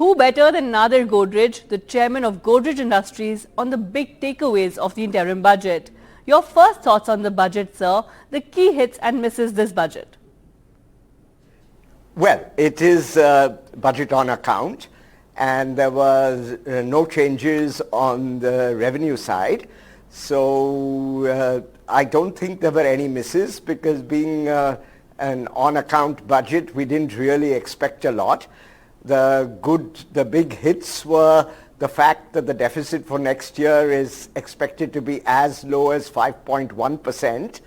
Who better than Nadir Godrej, the chairman of Godrej Industries, on the big takeaways of the interim budget? Your first thoughts on the budget, sir, the key hits and misses this budget. Well, it is a budget on account, and there was no changes on the revenue side. So I don't think there were any misses, because being an on-account budget, we didn't really expect a lot. The big hits were the fact that the deficit for next year is expected to be as low as 5.1%.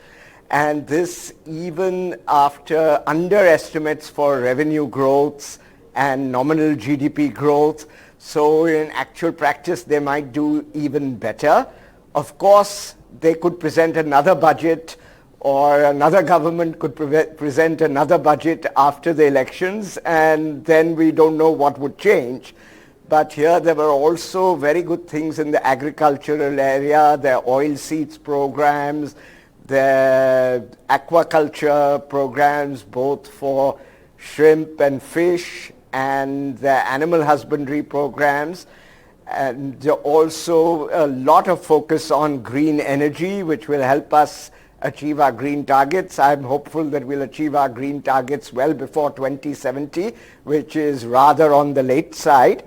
And this even after underestimates for revenue growths and nominal GDP growth. So in actual practice, they might do even better. Of course, they could present another budget, or another government could present another budget after the elections, and then we don't know what would change. But here there were also very good things in the agricultural area, their oil seeds programs, their aquaculture programs, both for shrimp and fish, and their animal husbandry programs. And also a lot of focus on green energy, which will help us achieve our green targets. I'm hopeful that we'll achieve our green targets well before 2070, which is rather on the late side.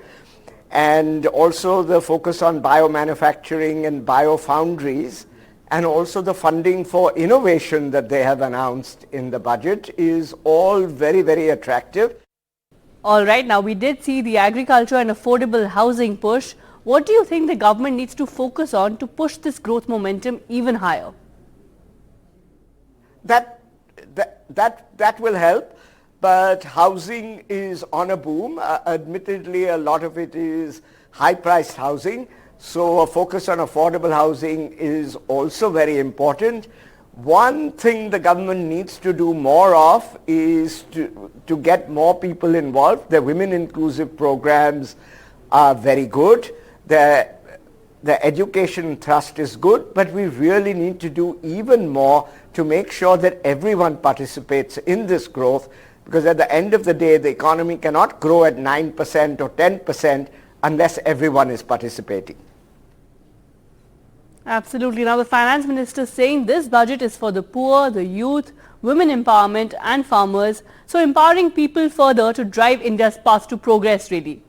And also the focus on biomanufacturing and biofoundries, and also the funding for innovation that they have announced in the budget is all very, very attractive. All right, now we did see the agriculture and affordable housing push. What do you think the government needs to focus on to push this growth momentum even higher? That will help, but housing is on a boom. Admittedly, a lot of it is high-priced housing, so a focus on affordable housing is also very important. One thing the government needs to do more of is to get more people involved. The women inclusive programs are very good. The education thrust is good, but we really need to do even more to make sure that everyone participates in this growth, because at the end of the day, the economy cannot grow at 9% or 10% unless everyone is participating. Absolutely. Now the finance minister is saying this budget is for the poor, the youth, women empowerment and farmers. So empowering people further to drive India's path to progress really.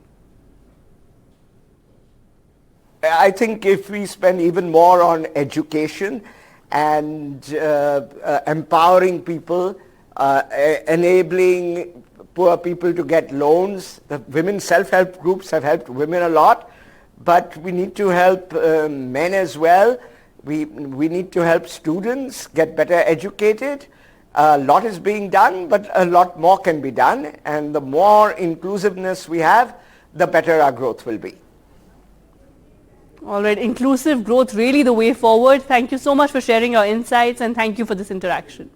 I think if we spend even more on education and empowering people, enabling poor people to get loans. The women self-help groups have helped women a lot, but we need to help men as well. We need to help students get better educated. A lot is being done, but a lot more can be done. And the more inclusiveness we have, the better our growth will be. All right, inclusive growth really the way forward. Thank you so much for sharing your insights, and thank you for this interaction.